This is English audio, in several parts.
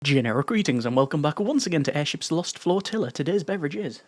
Generic greetings and welcome back once again to Airships Lost Flotilla. Today's beverage is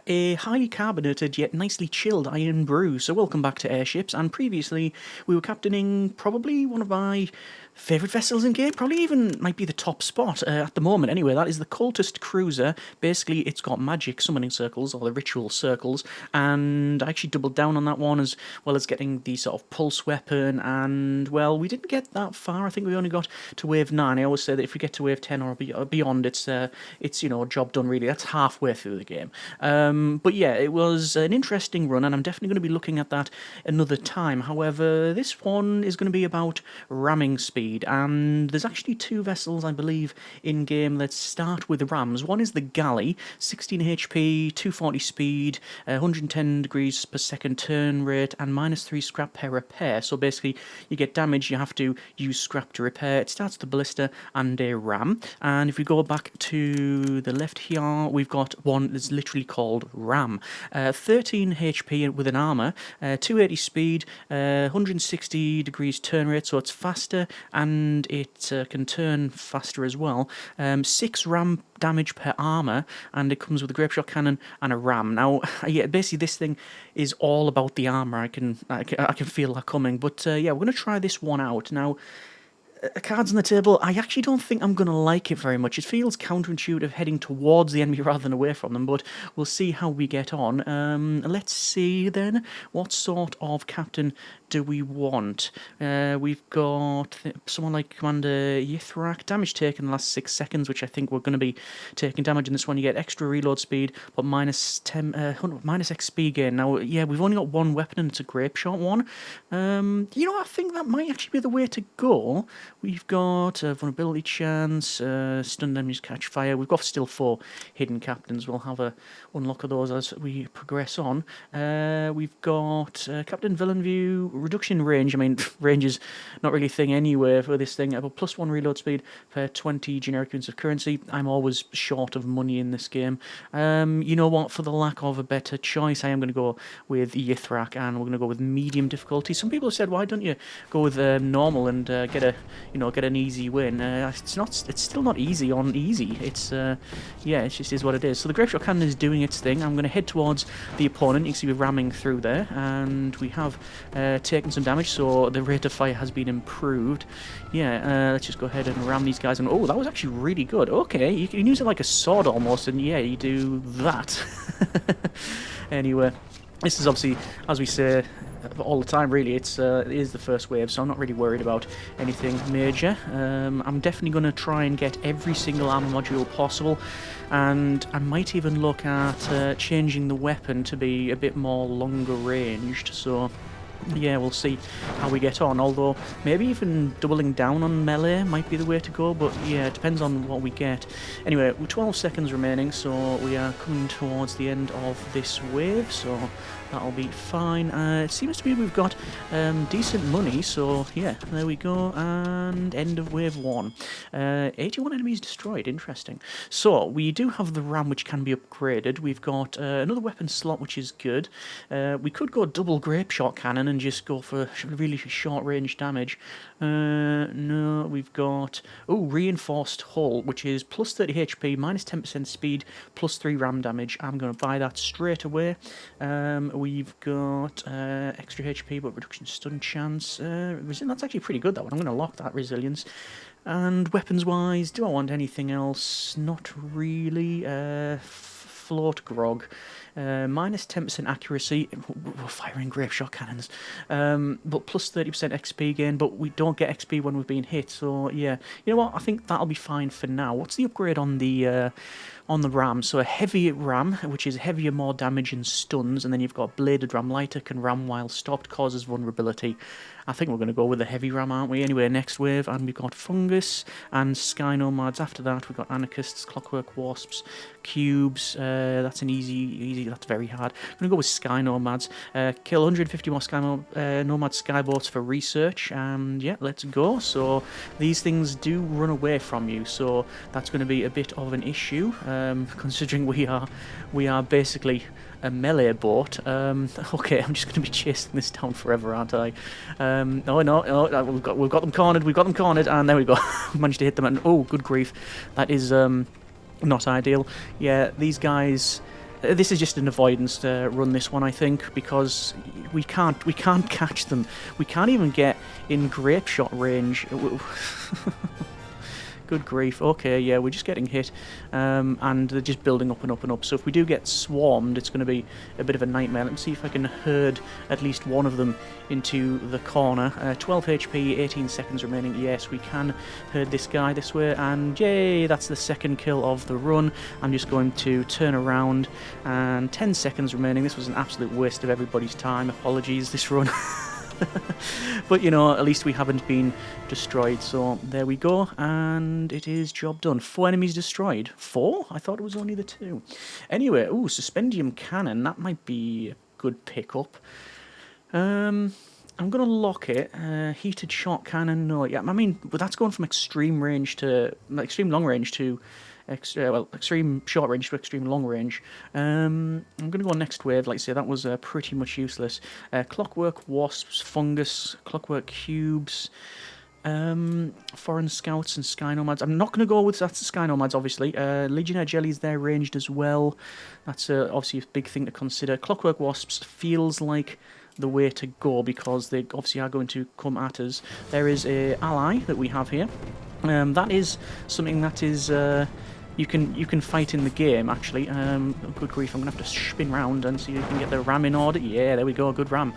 a highly carbonated yet nicely chilled iron brew. So welcome back to Airships, and previously we were captaining probably one of my favourite vessels in game, probably even might be the top spot at the moment anyway. That is the Cultist Cruiser. Basically it's got magic summoning circles, or the ritual circles, and I actually doubled down on that one as well as getting the sort of pulse weapon, and well, we didn't get that far. I think we only got to wave 9. I always say that if we get to wave 10 or beyond, it's you know, job done really. That's halfway through the game. But yeah, it was an interesting run, and I'm definitely going to be looking at that another time. However, this one is going to be about ramming speed, and there's actually two vessels, I believe, in game. Let's start with the rams. One is the galley, 16 HP, 240 speed, 110 degrees per second turn rate, and -3 scrap per repair. So basically, you get damage, you have to use scrap to repair. It starts with the ballista and a ram. And if we go back to the left here, we've got one that's literally called Ram. 13 HP with an armour, 280 speed, 160 degrees turn rate, so it's faster, and it can turn faster as well. 6 ram damage per armour, and it comes with a grapeshot cannon and a ram. Now, yeah, basically this thing is all about the armour. I can feel that coming. But yeah, we're going to try this one out. Now, cards on the table, I actually don't think I'm going to like it very much. It feels counterintuitive heading towards the enemy rather than away from them, but we'll see how we get on. Let's see then, what sort of captain do we want? We've got someone like Commander Yithrak, damage taken in the last 6 seconds, which I think we're going to be taking damage in this one. You get extra reload speed, but minus XP gain. Now, yeah, we've only got one weapon, and it's a grape shot one. You know, I think that might actually be the way to go. We've got vulnerability chance, stunned enemies catch fire. We've got still 4 hidden captains. We'll have a unlock of those as we progress on. We've got Captain Villain View, reduction in range. I mean, range is not really a thing anyway for this thing. But +1 reload speed per 20 generic units of currency. I'm always short of money in this game. You know what? For the lack of a better choice, I am going to go with Yithrak, and we're going to go with medium difficulty. Some people have said, why don't you go with normal and get an easy win? It's still not easy on easy. It's yeah, it just is what it is. So the grapeshot cannon is doing its thing. I'm going to head towards the opponent. You can see we're ramming through there, and we have taken some damage, so the rate of fire has been improved. Yeah, let's just go ahead and ram these guys. And oh, that was actually really good. Okay, you can use it like a sword almost, and yeah, you do that. Anyway, this is obviously, as we say all the time, really, it is the first wave, so I'm not really worried about anything major. I'm definitely going to try and get every single armor module possible, and I might even look at changing the weapon to be a bit more longer ranged, so yeah, we'll see how we get on. Although, maybe even doubling down on melee might be the way to go, but yeah, it depends on what we get. Anyway, 12 seconds remaining, so we are coming towards the end of this wave, so that'll be fine. It seems to be we've got decent money, so yeah, there we go, and end of wave 1. 81 enemies destroyed, interesting. So, we do have the ram, which can be upgraded. We've got another weapon slot, which is good. We could go double grape shot cannon and just go for really short range damage. No, we've got reinforced hull, which is +30 HP, -10% speed, +3 ram damage. I'm going to buy that straight away. We've got extra HP, but reduction stun chance. That's actually pretty good, that one. I'm going to lock that resilience. And weapons-wise, do I want anything else? Not really. Float grog. -10% accuracy. We're firing grape shot cannons. But +30% XP gain, but we don't get XP when we've been hit, so yeah. You know what? I think that'll be fine for now. What's the upgrade on the ram? So a heavy ram, which is heavier, more damage and stuns, and then you've got bladed ram, lighter, can ram while stopped, causes vulnerability. I think we're going to go with the heavy ram, aren't we? Anyway, next wave, and we've got fungus and sky nomads. After that, we've got anarchists, clockwork wasps, cubes. That's an easy. That's very hard. I'm going to go with sky nomads. Kill 150 more sky nomad skyboats for research. And yeah, let's go. So these things do run away from you, so that's going to be a bit of an issue. considering we are basically a melee boat. Okay, I'm just going to be chasing this down forever, aren't I? No, we've got them cornered, and there we go. We managed to hit them, and oh, good grief, that is not ideal. Yeah, these guys. This is just an avoidance run, this one, I think, because we can't catch them. We can't even get in grape shot range. Good grief. Okay, yeah, we're just getting hit, and they're just building up and up and up. So if we do get swarmed, it's going to be a bit of a nightmare. Let me see if I can herd at least one of them into the corner. 12 HP, 18 seconds remaining. Yes, we can herd this guy this way, and yay, that's the second kill of the run. I'm just going to turn around, and 10 seconds remaining. This was an absolute waste of everybody's time. Apologies, this run. But, you know, at least we haven't been destroyed, so there we go, and it is job done. 4 enemies destroyed. 4? I thought it was only the 2. Anyway, ooh, suspendium cannon, that might be a good pickup. I'm going to lock it. Heated shot cannon, no, yeah, I mean, but that's going from extreme range to, extreme long range to, extreme short range to extreme long range. I'm going to go next wave. Like I say, that was pretty much useless. Clockwork wasps, fungus, clockwork cubes, foreign scouts and sky nomads. I'm not going to go with that's the sky nomads, obviously. Legionnaire jellies, they're ranged as well. That's obviously a big thing to consider. Clockwork wasps feels like the way to go because they obviously are going to come at us. There is a ally that we have here. That is something that is you can fight in the game, actually. Good grief, I'm going to have to spin round and see if we can get the ram in order. Yeah, there we go, good ram.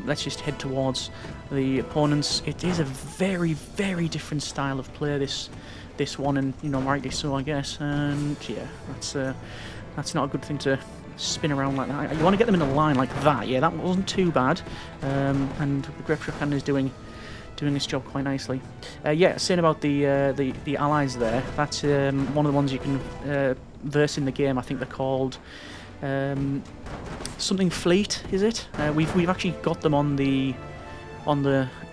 Let's just head towards the opponents. It is a very, very different style of play, this one, and, you know, rightly so, I guess. And, yeah, that's not a good thing to spin around like that. You want to get them in a line like that. Yeah, that wasn't too bad. And the grape shot cannon is doing this job quite nicely. Yeah, saying about the allies there, that's one of the ones you can verse in the game. I think they're called something fleet, is it? We've actually got them on the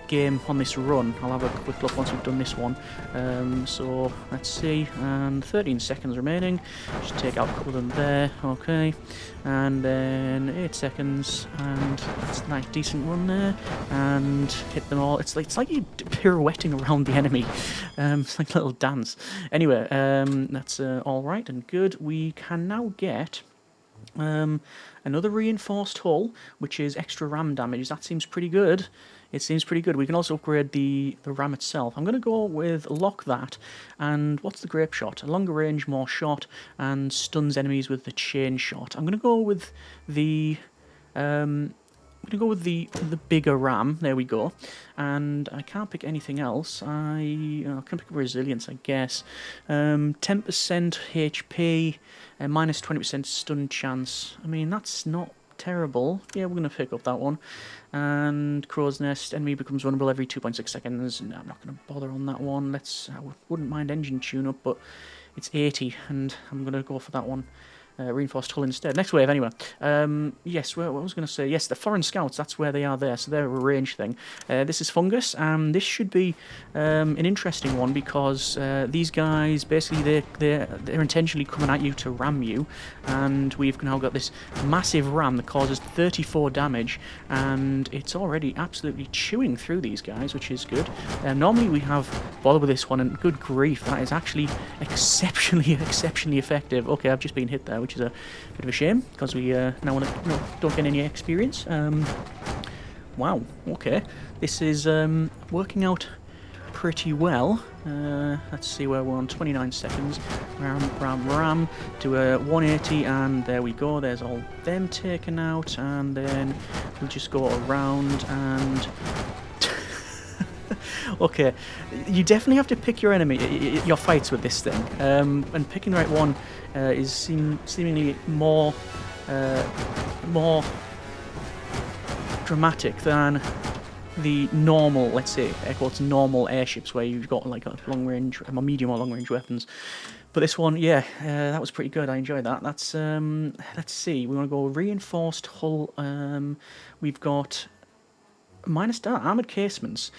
game on this run. I'll have a quick look once we've done this one. So let's see, and 13 seconds remaining. Just take out a couple of them there, okay, and then 8 seconds, and that's a nice decent run there, and hit them all. It's like you're pirouetting around the enemy. It's like a little dance. Anyway, that's all right and good. We can now get another reinforced hull, which is extra ram damage. That seems pretty good. It seems pretty good. We can also upgrade the ram itself. I'm going to go with lock that, and what's the grape shot? A longer range, more shot, and stuns enemies with the chain shot. I'm going to go with the bigger ram. There we go. And I can't pick anything else. I can pick up resilience, I guess. 10% HP, minus 20% stun chance. I mean, that's not terrible. Yeah, we're going to pick up that one. And Crow's Nest, enemy becomes vulnerable every 2.6 seconds. No, I'm not going to bother on that one. I wouldn't mind engine tune-up, but it's 80, and I'm going to go for that one. Reinforced hull instead. Next wave, anyway. Yes, what was I going to say? Yes, the foreign scouts, that's where they are there, so they're a range thing. This is fungus, and this should be an interesting one because these guys, basically, they're intentionally coming at you to ram you, and we've now got this massive ram that causes 34 damage, and it's already absolutely chewing through these guys, which is good. Normally we have bother with this one, and good grief, that is actually exceptionally effective. Okay, I've just been hit there, which is a bit of a shame because we now don't get any experience. Wow, okay, this is working pretty well. Let's see where we're on. 29 seconds. Ram to a 180, and there we go. There's all them taken out, and then we'll just go around and. Okay, you definitely have to pick your enemy, your fights with this thing, and picking the right one is seemingly more dramatic than the normal, let's say, air quotes, normal airships where you've got like a long range, medium or long range weapons. But this one, yeah, that was pretty good. I enjoyed that. That's let's see, we want to go reinforced hull. We've got Minus armoured casements.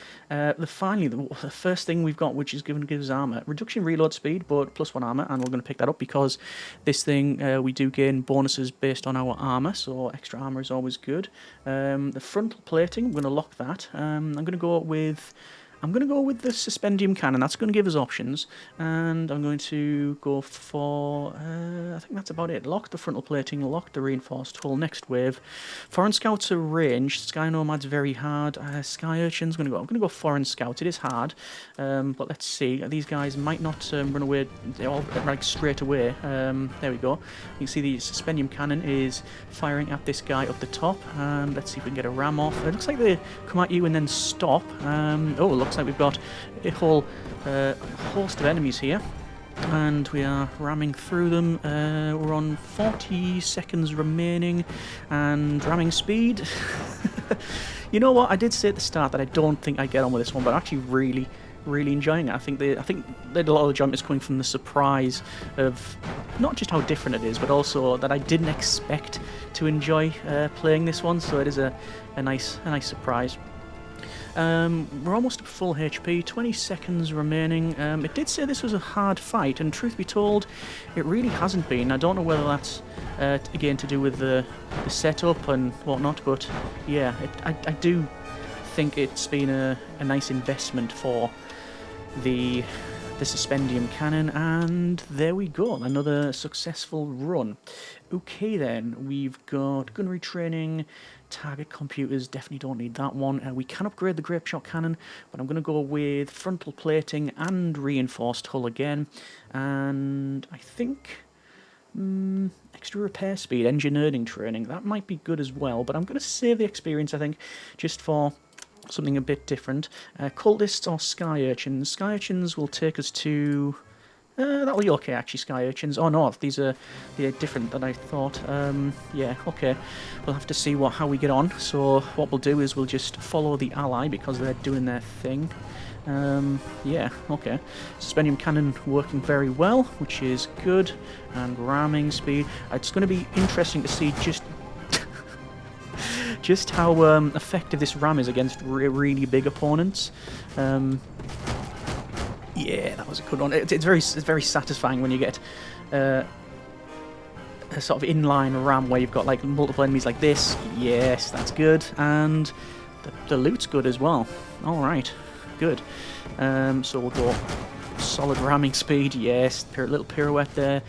Finally, the first thing we've got, which is going to give us armour. Reduction reload speed, but +1 armour, and we're going to pick that up because this thing, we do gain bonuses based on our armour, so extra armour is always good. The frontal plating, we're going to lock that. I'm going to go with the suspendium cannon. That's going to give us options, and I'm going to go for, I think that's about it. Lock the frontal plating, lock the reinforced hull. Next wave. Foreign scouts are ranged. Sky nomads very hard. Sky urchins, I'm going to go foreign scouts. It is hard, but let's see. These guys might not run away like straight away. There we go. You can see the suspendium cannon is firing at this guy up the top. Let's see if we can get a ram off. It looks like they come at you and then stop. Looks like we've got a whole host of enemies here, and we are ramming through them. We're on 40 seconds remaining, and ramming speed. You know what? I did say at the start that I don't think I get on with this one, but I'm actually really enjoying it. I think a lot of the jump is coming from the surprise of not just how different it is, but also that I didn't expect to enjoy playing this one. So it is a nice surprise. We're almost at full HP, 20 seconds remaining. It did say this was a hard fight, and truth be told, it really hasn't been. I don't know whether that's, again, to do with the setup and whatnot, but yeah, I do think it's been a nice investment for the suspendium cannon, and there we go, another successful run. Okay then, we've got gunnery training, target computers, definitely don't need that one. We can upgrade the grape shot cannon, but I'm going to go with frontal plating and reinforced hull again, and I think extra repair speed, engineering training, that might be good as well, but I'm going to save the experience, I think, just for something a bit different. Cultists or sky urchins. Sky urchins will take us to... that'll be okay, actually, sky urchins. Oh no, they're different than I thought. Yeah, okay. We'll have to see how we get on. So what we'll do is we'll just follow the ally because they're doing their thing. Yeah, okay. Suspendium cannon working very well, which is good. And ramming speed. It's going to be interesting to see just how effective this ram is against really big opponents. Yeah, that was a good one. It's very satisfying when you get a sort of inline ram where you've got like multiple enemies like this. Yes, that's good, and the loot's good as well. All right, good. So we'll go solid ramming speed. Yes, little pirouette there.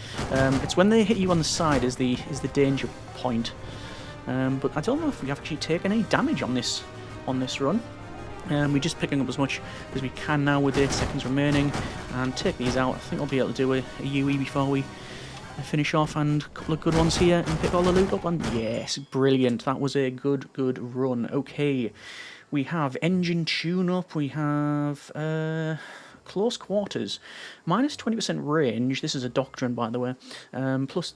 It's when they hit you on the side is the danger point. But I don't know if we actually taken any damage on this run. We're just picking up as much as we can now with 8 seconds remaining, and take these out. I think I'll be able to do a UE before we finish off, and a couple of good ones here, and pick all the loot up. And yes, brilliant. That was a good run. Okay, we have engine tune-up. We have... close quarters, minus 20% range. This is a doctrine, by the way. Plus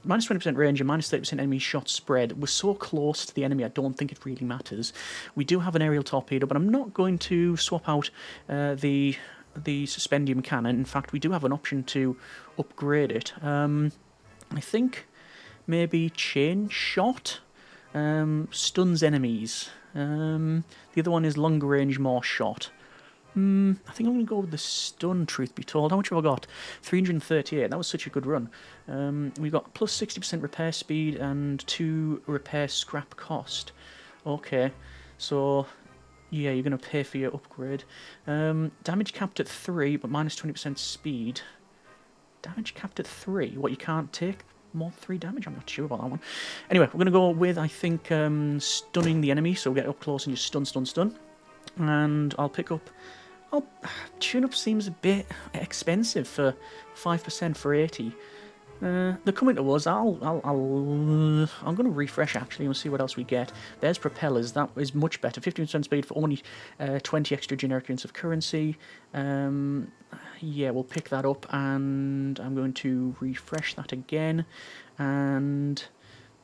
minus 20% range and minus 30% enemy shot spread. We're so close to the enemy, I don't think it really matters. We do have an aerial torpedo, but I'm not going to swap out the suspendium cannon. In fact, we do have an option to upgrade it. I think maybe chain shot stuns enemies. The other one is longer range, more shot. I think I'm going to go with the stun, truth be told. How much have I got? 338. That was such a good run. We've got plus 60% repair speed and 2 repair scrap cost. Okay, so yeah, you're going to pay for your upgrade. Damage capped at 3, but minus 20% speed. Damage capped at 3? What, you can't take more than 3 damage? I'm not sure about that one. Anyway, we're going to go with, I think, stunning the enemy. So we get up close and just stun. And I'll pick up... tune-up seems a bit expensive for 5% for 80. They're coming to us. I'm going to refresh actually and see what else we get. There's propellers. That is much better. 15% speed for only 20 extra generic units of currency. Yeah, we'll pick that up, and I'm going to refresh that again. And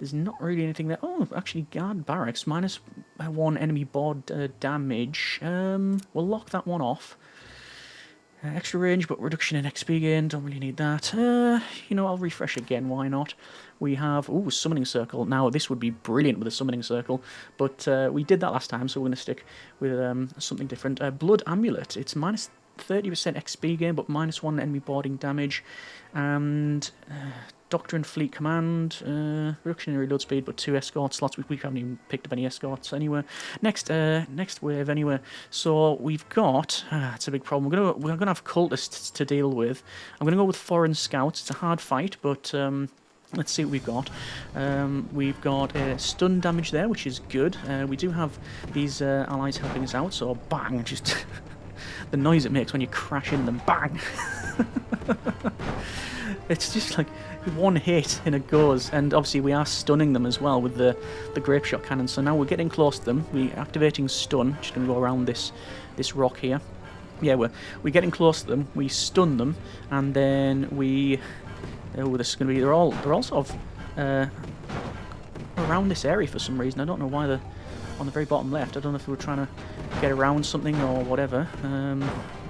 there's not really anything there. Oh, actually, guard barracks. Minus 1 enemy board damage. We'll lock that one off. Extra range, but reduction in XP gain. Don't really need that. You know, I'll refresh again. Why not? We have... Ooh, summoning circle. Now, this would be brilliant with a summoning circle, but we did that last time, so we're going to stick with something different. Blood amulet. It's minus 30% XP gain, but minus 1 enemy boarding damage. And... Doctrine Fleet Command, reduction in reload speed, but 2 escort slots. We haven't even picked up any escorts anywhere. Next wave anywhere. So we've got, it's a big problem. We're gonna have cultists to deal with. I'm gonna go with foreign scouts. It's a hard fight, but let's see what we've got. We've got stun damage there, which is good. We do have these allies helping us out. So bang, just the noise it makes when you crash in them. Bang. It's just like one hit and it goes, and obviously we are stunning them as well with the grape shot cannon. So now we're getting close to them. We're activating stun. Just going to go around this rock here. Yeah, we're getting close to them. We stun them, and then we... Oh, this is going to be... They're all sort of around this area for some reason. I don't know why they're on the very bottom left. I don't know if they were trying to get around something or whatever.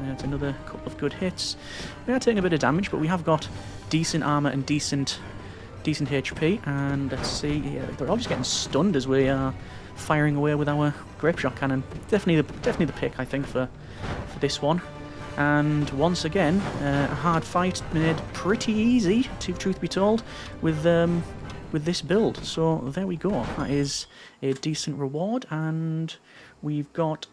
It's another couple of good hits. We are taking a bit of damage, but we have got decent armour and decent HP. And let's see, yeah, they're all just getting stunned as we are firing away with our grape shot cannon. Definitely the pick, I think, for this one. And once again, a hard fight made pretty easy, truth be told, with this build. So there we go. That is a decent reward, and we've got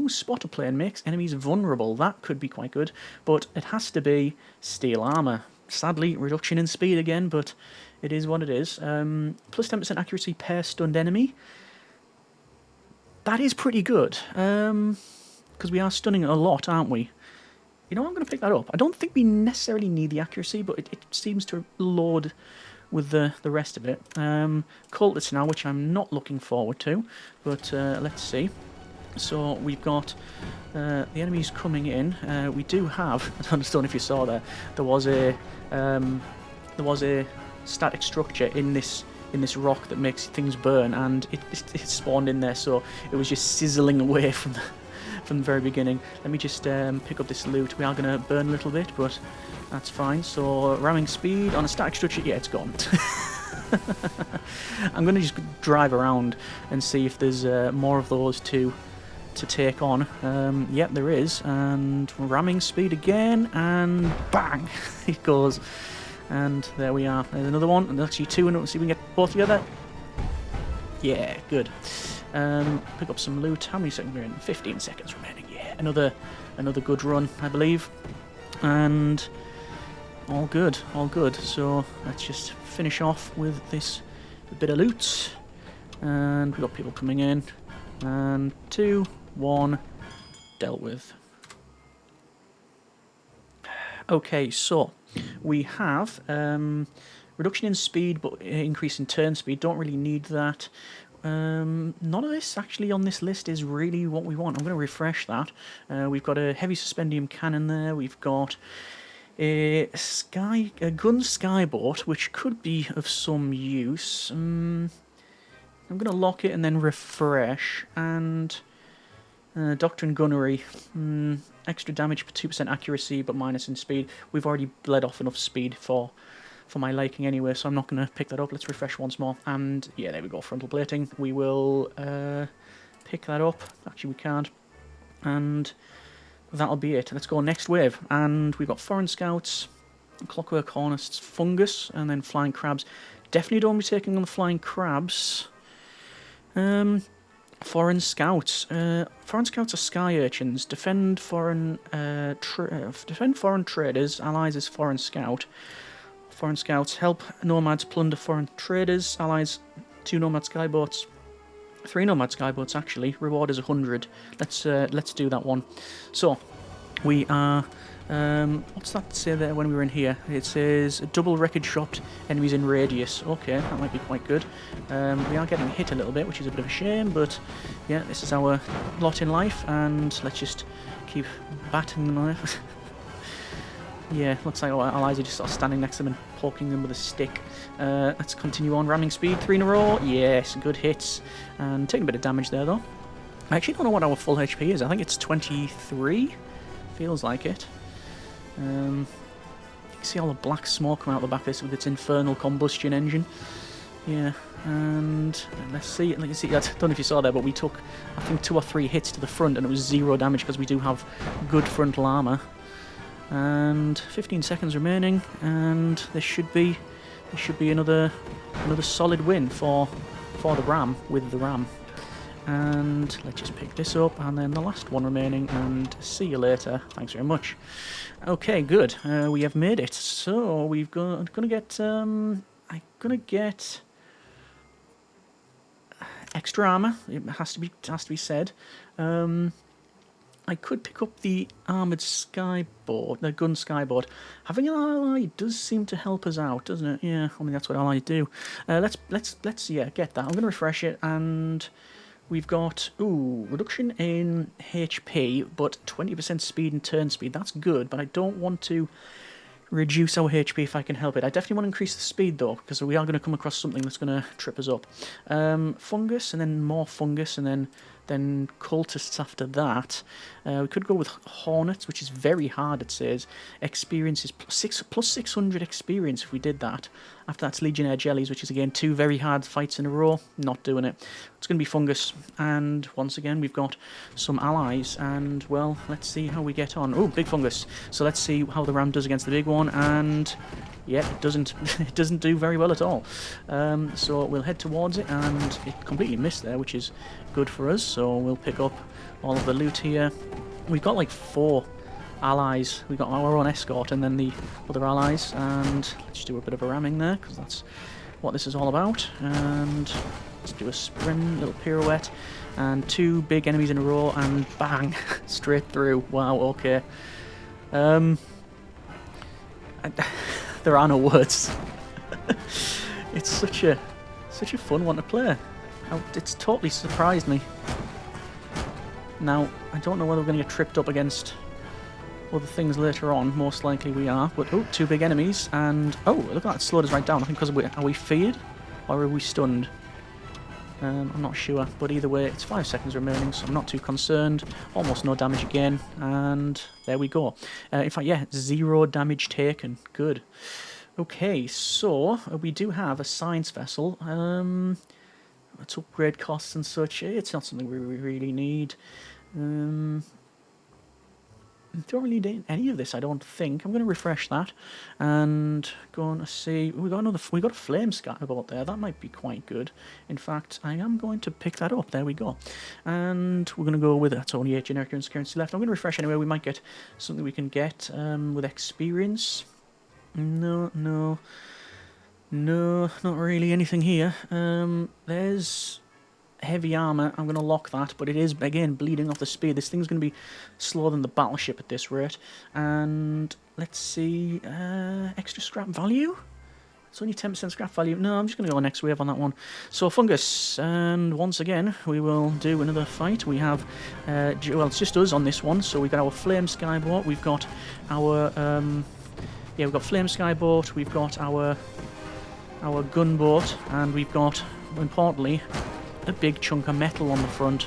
spotter plane makes enemies vulnerable. That could be quite good, but it has to be steel armor. Sadly, reduction in speed again, but it is what it is. Plus 10% accuracy per stunned enemy. That is pretty good, because we are stunning a lot, aren't we? You know, I'm going to pick that up. I don't think we necessarily need the accuracy, but it seems to load with the rest of it. Cultists now, which I'm not looking forward to, but let's see. So we've got the enemies coming in. We do have, I don't know if you saw there was a static structure in this rock that makes things burn, and it spawned in there, so it was just sizzling away from the very beginning. Let me just pick up this loot. We are going to burn a little bit, but that's fine. So ramming speed on a static structure, yeah, it's gone. I'm going to just drive around and see if there's more of those to take on. Yep, there is. And ramming speed again, and bang, it goes. And there we are. There's another one, and there's actually two, and let's see if we can get both together. Yeah, good. Pick up some loot. How many seconds are we in? 15 seconds remaining. Yeah, another good run, I believe. And all good, all good. So let's just finish off with this bit of loot. And we've got people coming in. And 2, 1, dealt with. Okay, so we have reduction in speed, but increase in turn speed. Don't really need that. None of this actually on this list is really what we want. I'm going to refresh that. We've got a heavy suspendium cannon there. We've got a gun skyboat, which could be of some use. I'm going to lock it and then refresh. And doctrine gunnery. Extra damage for 2% accuracy, but minus in speed. We've already bled off enough speed for my liking anyway, so I'm not going to pick that up. Let's refresh once more. And yeah, there we go, frontal plating. We will pick that up. Actually, we can't. And that'll be it. Let's go next wave. And we've got foreign scouts, clockwork hornets, fungus, and then flying crabs. Definitely don't be taking on the flying crabs. Foreign scouts. Foreign scouts are sky urchins. Defend foreign traders. Allies is foreign scout. Foreign scouts help nomads plunder foreign traders. Allies 2 nomad skyboats. 3 nomad skyboats actually. Reward is 100. Let's do that one. So we are. What's that say there when we were in here? It says double wreckage dropped, enemies in radius. Okay, that might be quite good. We are getting hit a little bit, which is a bit of a shame, but yeah, this is our lot in life, and let's just keep batting them on. Yeah, looks like our allies are just sort of standing next to them and poking them with a stick. Let's continue on. Ramming speed, 3 in a row. Yes, good hits. And taking a bit of damage there, though. I actually don't know what our full HP is. I think it's 23. Feels like it. You can see all the black smoke coming out the back of this with its infernal combustion engine. Yeah, and let's see. Like you see, I don't know if you saw there, but we took, I think, 2 or 3 hits to the front, and it was 0 damage because we do have good frontal armor. And 15 seconds remaining, and this should be another solid win for the Ram with the Ram. And let's just pick this up, and then the last one remaining, and see you later. Thanks very much. Okay, good. We have made it. So we've got gonna get extra armor. It has to be said. I could pick up the armoured skyboard, the gun skyboard. Having an ally does seem to help us out, doesn't it? Yeah, I mean that's what allies do. Let's get that. I'm going to refresh it, and we've got reduction in HP, but 20% speed and turn speed. That's good, but I don't want to reduce our HP if I can help it. I definitely want to increase the speed though, because we are going to come across something that's going to trip us up. Fungus, and then more fungus, and then cultists after that. We could go with hornets, which is very hard, it says. Experience is plus 600 experience if we did that. After that's legionnaire jellies, which is again 2 very hard fights in a row. Not doing it. It's going to be fungus, and once again we've got some allies, and well, let's see how we get on. Oh, big fungus. So let's see how the Ram does against the big one, and yeah, it doesn't do very well at all. So we'll head towards it, and it completely missed there, which is good for us. So we'll pick up all of the loot here. We've got like 4 allies. We've got our own escort and then the other allies, and let's do a bit of a ramming there, because that's what this is all about. And let's do a sprint, little pirouette, and 2 big enemies in a row, and bang, straight through. Wow, okay. There are no words. It's such a fun one to play. It's totally surprised me. Now, I don't know whether we're going to get tripped up against other things later on. Most likely we are. But, 2 big enemies, and... oh, look at that, it slowed us right down. I think because are we feared? Or are we stunned? I'm not sure. But either way, it's 5 seconds remaining, so I'm not too concerned. Almost no damage again. And there we go. In fact, yeah, 0 damage taken. Good. Okay, so we do have a science vessel. It's upgrade costs and such. It's not something we really need. Don't really need any of this, I don't think. I'm going to refresh that and going to see. We got a flame skyboard there. That might be quite good. In fact, I am going to pick that up. There we go. And we're going to go with it. That's only 8 generic currency left. I'm going to refresh anyway. We might get something we can get with experience. No, not really anything here. There's heavy armor. I'm going to lock that, but it is, again, bleeding off the speed. This thing's going to be slower than the battleship at this rate. And let's see, extra scrap value? It's only 10% scrap value. No, I'm just going to go next wave on that one. So, fungus, and once again, we will do another fight. We have, well, it's just us on this one. So we've got our flame skyboat. We've got our, we've got flame skyboat. We've got our gunboat, and we've got, importantly, a big chunk of metal on the front.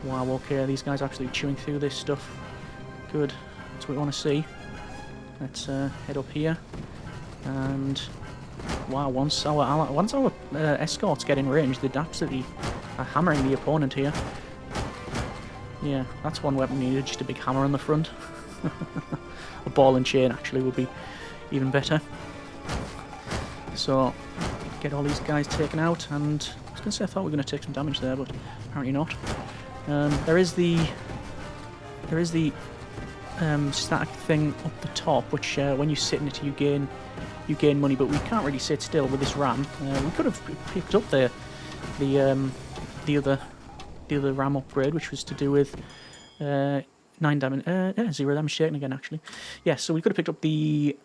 Wow, okay, these guys are actually chewing through this stuff. Good, that's what we want to see. Let's head up here, and wow, once our escorts get in range, they're absolutely hammering the opponent here. Yeah, that's one weapon needed, just a big hammer on the front. A ball and chain actually would be even better. So, get all these guys taken out, and I was going to say I thought we were going to take some damage there, but apparently not. There is the static thing up the top, which when you sit in it, you gain money, but we can't really sit still with this ram. We could have picked up the other ram upgrade, which was to do with 9 damage, 0 damage taken again, actually. Yeah, so we could have picked up the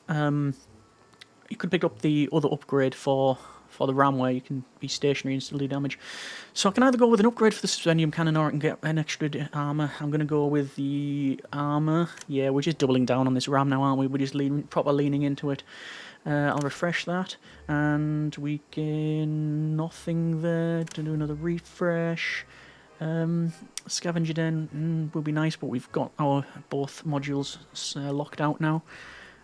you could pick up the other upgrade for the ram, where you can be stationary and still do damage. So I can either go with an upgrade for the suspendium cannon, or I can get an extra armor. I'm going to go with the armor. Yeah, we're just doubling down on this ram now, aren't we? We're just proper leaning into it. I'll refresh that, and we gain nothing there. To do another refresh. Scavenger den would be nice, but we've got our both modules locked out now.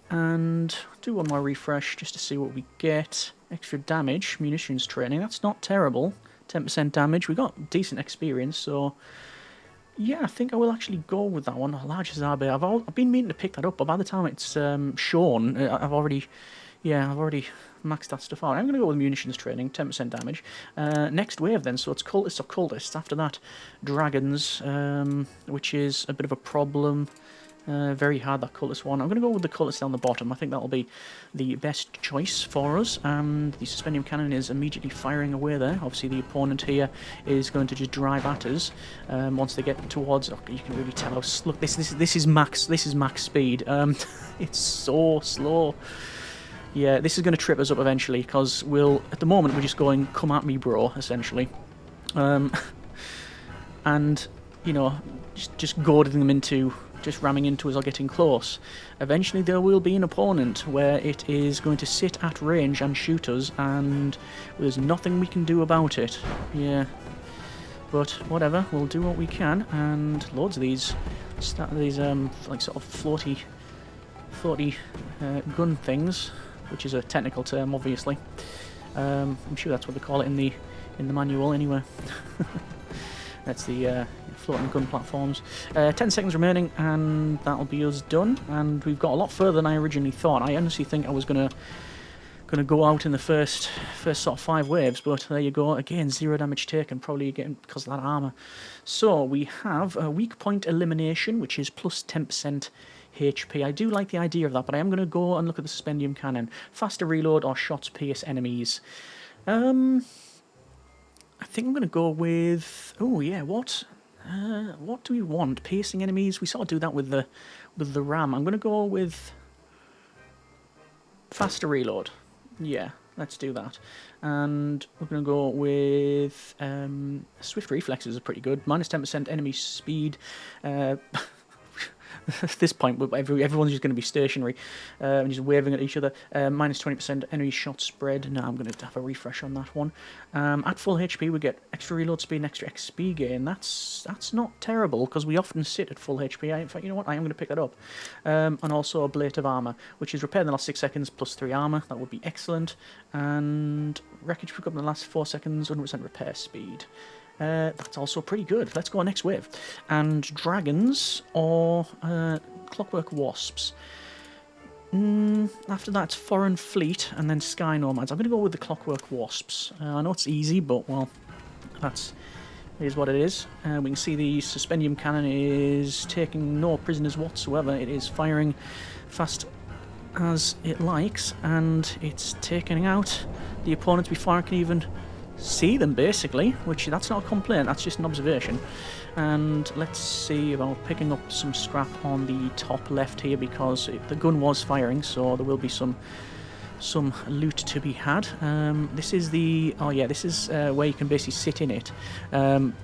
And do one more refresh just to see what we get. Extra damage, munitions training, that's not terrible. 10% damage, we got decent experience, so yeah, I think I will actually go with that one. Large Zabe, I've been meaning to pick that up, but by the time it's shown, I've already maxed that stuff out. I'm going to go with munitions training, 10% damage. Next wave then, so it's cultists or cultists. After that, dragons, which is a bit of a problem. Very hard, that cultist one. I'm going to go with the cultist down the bottom. I think that'll be the best choice for us. And the suspendium cannon is immediately firing away there. Obviously, the opponent here is going to just drive at us once they get towards. Oh, you can really tell us. Look, this is max. This is max speed. It's so slow. Yeah, this is going to trip us up eventually because at the moment we're just going, "Come at me, bro," essentially, and you know, just goading them into just ramming into us or getting close. Eventually there will be an opponent where it is going to sit at range and shoot us, and there's nothing we can do about it. Yeah, but whatever, we'll do what we can. And loads of these like sort of floaty gun things, which is a technical term, obviously. I'm sure that's what they call it in the manual anyway. That's the floating gun platforms. 10 seconds remaining, and that'll be us done. And we've got a lot further than I originally thought. I honestly think I was gonna go out in the first sort of 5 waves, but there you go. Again, 0 damage taken, probably again because of that armor. So we have a weak point elimination, which is plus 10% HP. I do like the idea of that, but I am going to go and look at the suspendium cannon. Faster reload or shots pierce enemies. I think I'm going to go with... Oh, yeah, what do we want? Piercing enemies? We sort of do that with the ram. I'm going to go with faster reload. Yeah, let's do that. And we're going to go with swift reflexes are pretty good. Minus 10% enemy speed. At this point, everyone's just going to be stationary and just waving at each other. Minus 20% enemy shot spread. No, I'm going to have a refresh on that one. At full HP, we get extra reload speed and extra XP gain. That's not terrible, because we often sit at full HP. In fact, you know what? I am going to pick that up. And also a ablative armor, which is repair in the last 6 seconds plus 3 armor. That would be excellent. And wreckage pick up in the last 4 seconds, 100% repair speed. That's also pretty good. Let's go on next wave. And dragons or clockwork wasps. After that, it's foreign fleet and then sky nomads. I'm going to go with the clockwork wasps. I know it's easy, but well, it is what it is. We can see the suspendium cannon is taking no prisoners whatsoever. It is firing fast as it likes, and it's taking out the opponents before I can even see them, basically, which that's not a complaint, that's just an observation. And let's see about picking up some scrap on the top left here, because the gun was firing, so there will be some loot to be had. This is where you can basically sit in it.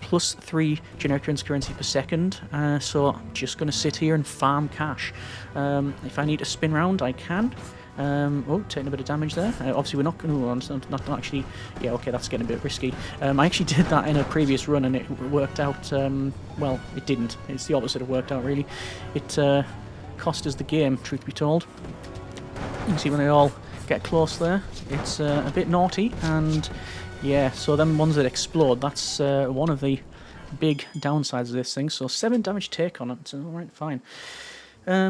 Plus 3 generic currency per second, so I'm just going to sit here and farm cash. If I need to spin round, I can. Taking a bit of damage there. Obviously we're not going to... not actually... Yeah, okay, that's getting a bit risky. I actually did that in a previous run and it worked out... well, it didn't. It's the opposite of worked out, really. It cost us the game, truth be told. You can see when they all get close there, it's a bit naughty, and yeah, so them ones that explode, that's one of the big downsides of this thing. So 7 damage take on it, so alright, fine.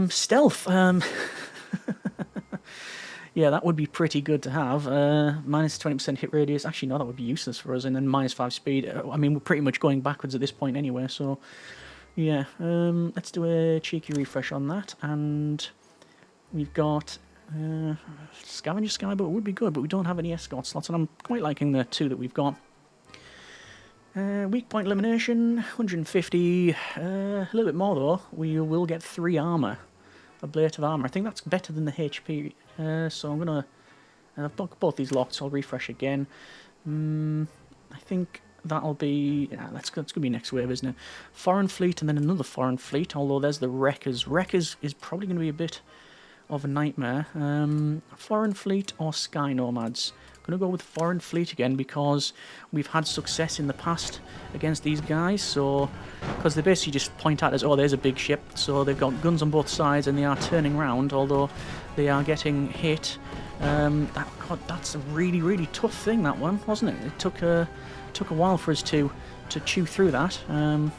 Stealth, yeah, that would be pretty good to have. Minus 20% hit radius. Actually, no, that would be useless for us. And then minus 5 speed. I mean, we're pretty much going backwards at this point anyway, so... Yeah, let's do a cheeky refresh on that. And we've got... Scavenger Skyboat would be good, but we don't have any escort slots, and I'm quite liking the 2 that we've got. Weak point elimination, 150. A little bit more, though. We will get 3 armor. Ablative armor. I think that's better than the HP. So I'm gonna... I've got both these locked, so I'll refresh again. I think that'll be... Yeah, that's gonna be next wave, isn't it? Foreign fleet and then another foreign fleet, although there's the wreckers. Wreckers is probably going to be a bit of a nightmare. Foreign fleet or sky nomads? I'm going to go with foreign fleet again because we've had success in the past against these guys. So, because they basically just point at us, oh, there's a big ship. So they've got guns on both sides and they are turning round, although they are getting hit. God, that's a really, really tough thing, that one, wasn't it? It took a while for us to chew through that.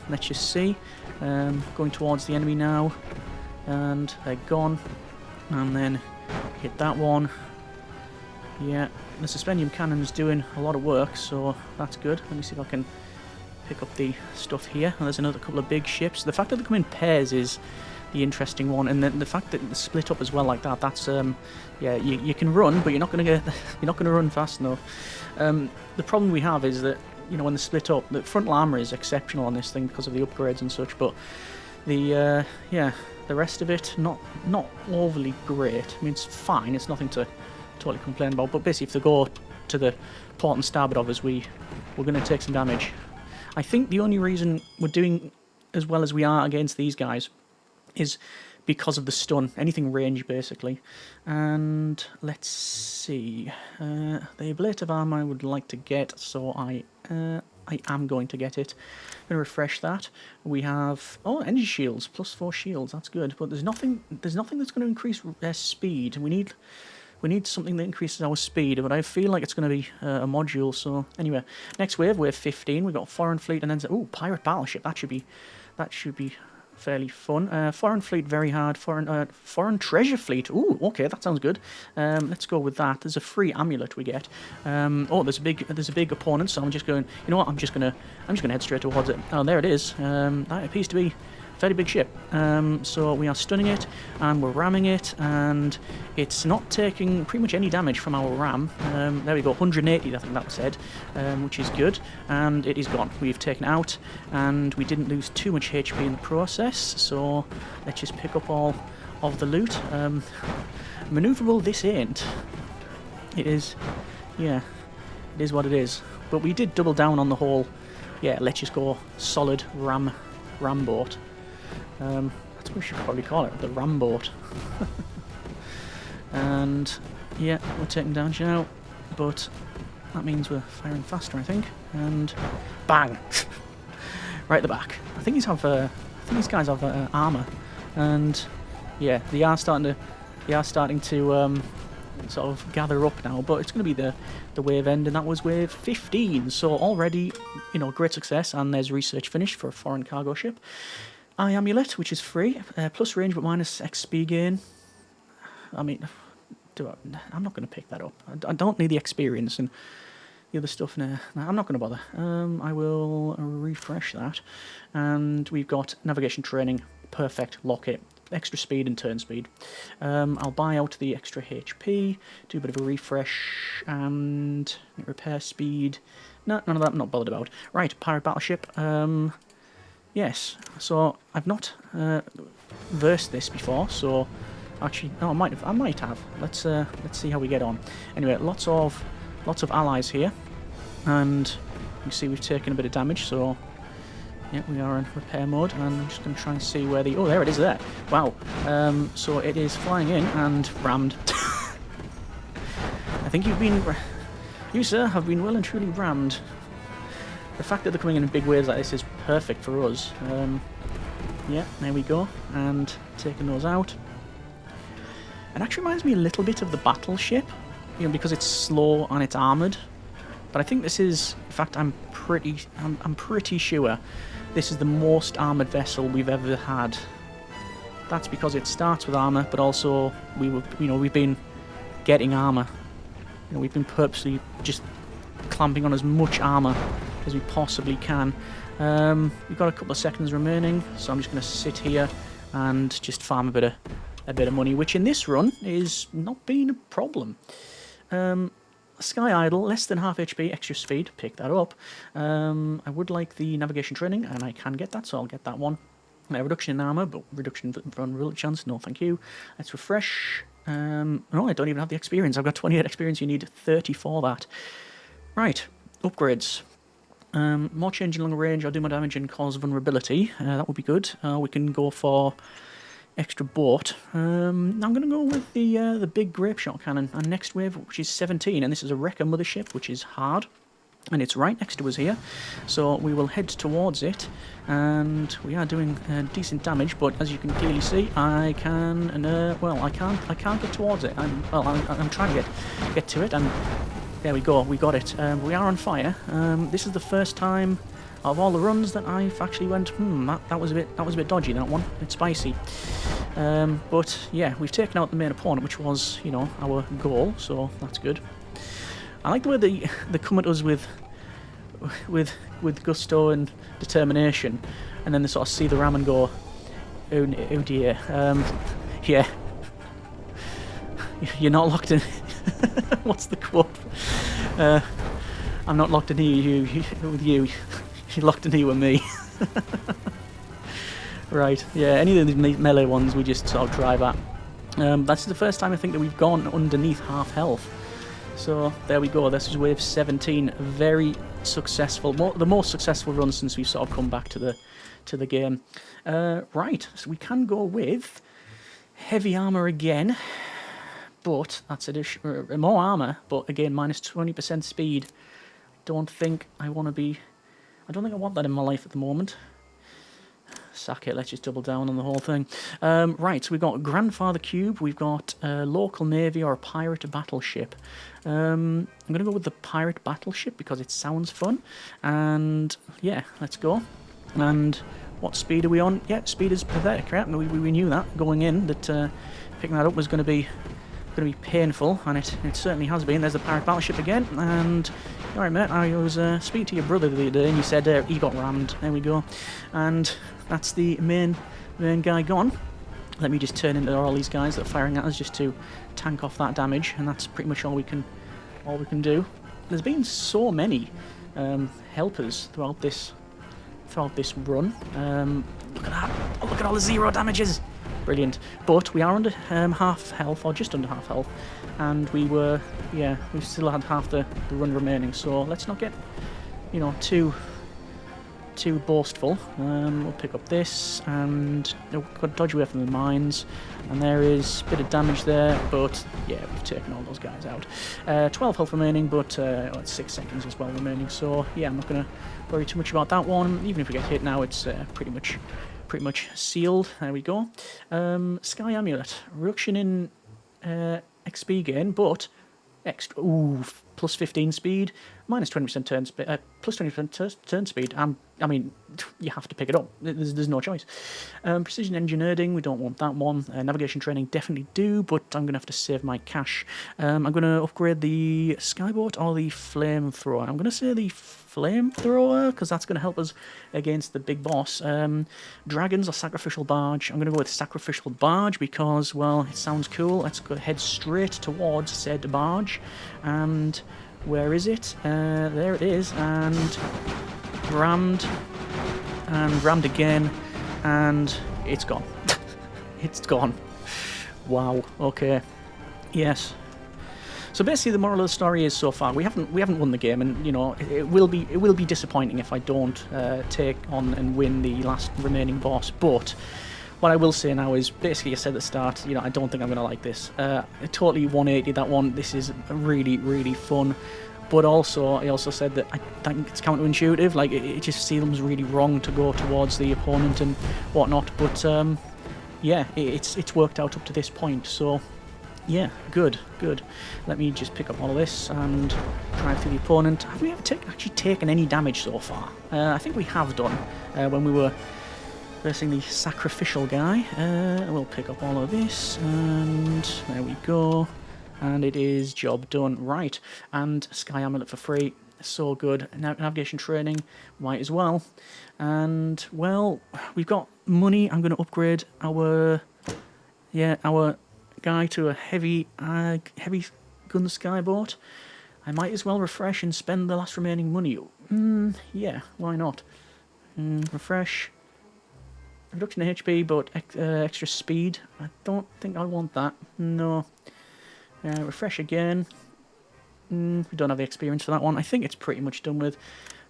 Let's just see. Going towards the enemy now, and they're gone. And then hit that one. Yeah, the suspendium cannon's doing a lot of work, so that's good. Let me see if I can pick up the stuff here. And there's another couple of big ships. The fact that they come in pairs is the interesting one, and then the fact that they split up as well like that. That's yeah, you can run, but you're not going to run fast enough. The problem we have is that, you know, when they split up, the frontal armor is exceptional on this thing because of the upgrades and such, but the yeah, the rest of it not overly great. I mean, it's fine. It's nothing to totally complain about, but basically if they go to the port and starboard of us, we're going to take some damage. I think the only reason we're doing as well as we are against these guys is because of the stun. Anything range, basically. And let's see. The ablative armor I would like to get, so I am going to get it. I'm going to refresh that. We have energy shields, +4 shields. That's good, but there's nothing that's going to increase their speed. We need something that increases our speed, but I feel like it's going to be a module. So anyway, next wave 15. We've got foreign fleet, and then pirate battleship. That should be fairly fun. Foreign fleet, very hard. Foreign treasure fleet. Ooh, okay, that sounds good. Let's go with that. There's a free amulet we get. There's a big opponent, so I'm just going. You know what? I'm just gonna head straight towards it. Oh, there it is. That appears to be a fairly big ship. So we are stunning it, and we're ramming it, and it's not taking pretty much any damage from our ram. There we go, 180, I think that was said, which is good, and it is gone. We've taken it out, and we didn't lose too much HP in the process, so let's just pick up all of the loot. Maneuverable this ain't. It is, yeah, it is what it is. But we did double down on the whole, yeah, let's just go solid ram boat. That's what we should probably call it, the ram boat. And yeah, we're taking damage now, but that means we're firing faster, I think. And bang, right at the back. I think these guys have armor, and yeah, they are starting to sort of gather up now. But it's going to be the wave end, and that was wave 15. So already, you know, great success. And there's research finished for a foreign cargo ship. Eye amulet, which is free, plus range but minus XP gain. I mean, I'm not going to pick that up. I don't need the experience and the other stuff now. I'm not going to bother. I will refresh that, and we've got navigation training, perfect, lock it, extra speed and turn speed. I'll buy out the extra HP, do a bit of a refresh, and repair speed. No, none of that I'm not bothered about. Right, pirate battleship. Yes, so I've not versed this before, so actually, no, I might have. Let's see how we get on. Anyway, lots of allies here, and you can see we've taken a bit of damage, so yeah, we are in repair mode, and I'm just going to try and see where oh, there it is there. Wow, so it is flying in and rammed. I think you sir, have been well and truly rammed. The fact that they're coming in big waves like this is perfect for us. Yeah, there we go, and taking those out. It actually reminds me a little bit of the battleship, you know, because it's slow and it's armoured. But I think this is, in fact, I'm pretty sure this is the most armoured vessel we've ever had. That's because it starts with armour, but also we've been getting armour. You know, we've been purposely just clamping on as much armour as we possibly can. We've got a couple of seconds remaining, so I'm just going to sit here and just farm a bit of money, which in this run is not being a problem. Sky Idle, less than half HP, extra speed, pick that up. I would like the navigation training, and I can get that, so I'll get that one. Reduction in armour, but reduction in vulnerability chance, no thank you. Let's refresh. No, I don't even have the experience. I've got 28 experience, you need 30 for that. Right, upgrades. More change in longer range, I'll do more damage and cause vulnerability. That would be good. We can go for, extra boat. I'm going to go with the big grape shot cannon. And next wave, which is 17, and this is a wrecker mothership, which is hard. And it's right next to us here, so we will head towards it, and we are doing decent damage. But as you can clearly see, I can, well, I can't get towards it. I'm trying to get to it, and there we go, we got it. We are on fire. This is the first time of all the runs that I've actually went, that was a bit dodgy, that one. It's spicy. But yeah, we've taken out the main opponent, which was, you know, our goal, so that's good. I like the way they come at us with gusto and determination, and then they sort of see the ram and go, oh dear, yeah, you're not locked in. What's the quote? I'm not locked in here with you. You're locked in here with me. Right, yeah, any of these melee ones we just sort of drive at. That's the first time I think that we've gone underneath half health. So there we go, this is wave 17, very successful, the most successful run since we've sort of come back to the game. Right, so we can go with heavy armour again, but that's more armour, but again, minus 20% speed. I don't think I want that in my life at the moment. Sack it, let's just double down on the whole thing. Right, so we've got Grandfather Cube, we've got a local navy or a pirate battleship. I'm going to go with the pirate battleship because it sounds fun. And yeah, let's go. And what speed are we on? Yeah, speed is pathetic, right? We knew that going in, that picking that up was going to be painful, and it certainly has been. There's the pirate battleship again, and alright mate, I was speaking to your brother the other day, and he said he got rammed. There we go. And that's the main guy gone. Let me just turn into all these guys that are firing at us just to tank off that damage, and that's pretty much all we can do. There's been so many helpers throughout this run. Look at that! Oh, look at all the 0 damages. Brilliant. But we are under half health, or just under half health, and we still had half the run remaining. So let's not get, you know, too boastful. We'll pick up this, and got to dodge away from the mines, and there is a bit of damage there, but yeah, we've taken all those guys out. 12 health remaining, but it's 6 seconds as well remaining, so yeah, I'm not going to worry too much about that one. Even if we get hit now, it's pretty much sealed. There we go. Sky Amulet, reduction in XP gain, but extra, plus 15 speed, minus 20% turn speed, plus 20% turn speed. I mean, you have to pick it up. There's no choice. Precision engineering, we don't want that one. Navigation training, definitely do, but I'm going to have to save my cash. I'm going to upgrade the skyboat or the flamethrower. I'm going to say the flamethrower, because that's going to help us against the big boss. Dragons or sacrificial barge. I'm going to go with sacrificial barge because, well, it sounds cool. Let's go head straight towards said barge. And where is it? There it is. And rammed again, and it's gone. It's gone. Wow. Okay. Yes. So basically, the moral of the story is, so far we haven't won the game, and you know it will be disappointing if I don't take on and win the last remaining boss. But what I will say now is, basically, I said at the start, you know, I don't think I'm going to like this. Totally 180 that one. This is really, really fun. But also, I also said that I think it's counterintuitive. Like, it just seems really wrong to go towards the opponent and whatnot. But yeah, it's worked out up to this point. So yeah, good. Let me just pick up all of this and drive through the opponent. Have we ever actually taken any damage so far? I think we have done when we were versing the sacrificial guy. We'll pick up all of this, and there we go. And it is job done. Right, and Sky Amulet for free. So good. Navigation training, might as well. And, well, we've got money. I'm going to upgrade our guy to a heavy gun skyboat. I might as well refresh and spend the last remaining money. Yeah, why not? Refresh. Reduction in HP, but extra speed. I don't think I want that. No. Refresh again. We don't have the experience for that one. I think it's pretty much done with.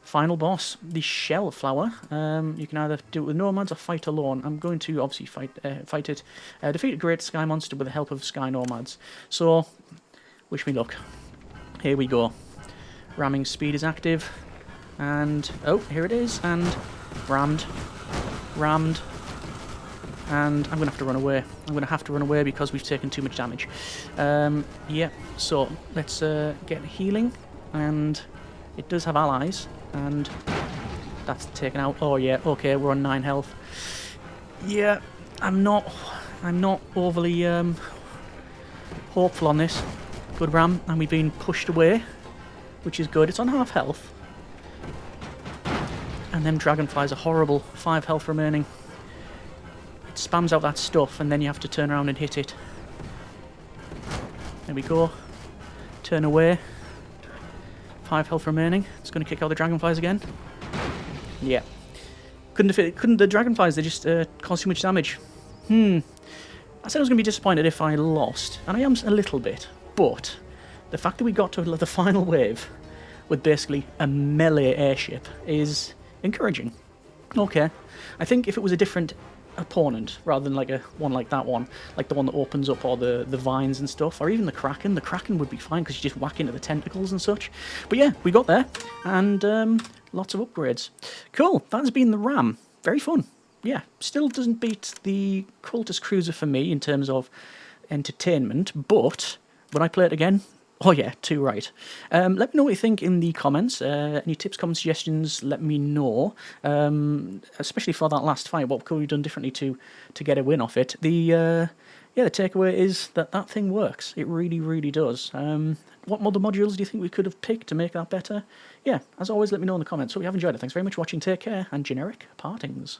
Final boss, the shell flower. You can either do it with nomads or fight alone. I'm going to obviously fight it. Defeat a great sky monster with the help of sky nomads. So, wish me luck. Here we go. Ramming speed is active. And, oh, here it is. And rammed. And I'm going to have to run away. I'm going to have to run away because we've taken too much damage. Yeah, so let's get healing. And it does have allies. And that's taken out. Oh yeah, okay, we're on 9 health. Yeah, I'm not overly hopeful on this. Good ram, and we've been pushed away, which is good. It's on half health. And them dragonflies are horrible. 5 health remaining. It spams out that stuff, and then you have to turn around and hit it. There we go. Turn away. 5 health remaining. It's going to kick out the dragonflies again. Yeah. Couldn't the dragonflies, they just cause too much damage. I said I was going to be disappointed if I lost, and I am a little bit, but the fact that we got to the final wave with basically a melee airship is encouraging. Okay. I think if it was a different opponent rather than like one like that one, like the one that opens up all the vines and stuff, or even the kraken would be fine because you just whack into the tentacles and such. But yeah, we got there, and lots of upgrades. Cool. That has been the ram. Very fun. Yeah, still doesn't beat the cultist cruiser for me in terms of entertainment, but would I play it again? Oh yeah, too right. Let me know what you think in the comments. Any tips, comments, suggestions, let me know. Especially for that last fight, what could we have done differently to get a win off it? The takeaway is that thing works. It really, really does. What other modules do you think we could have picked to make that better? Yeah, as always, let me know in the comments. Hope you have enjoyed it. Thanks very much for watching. Take care, and generic partings.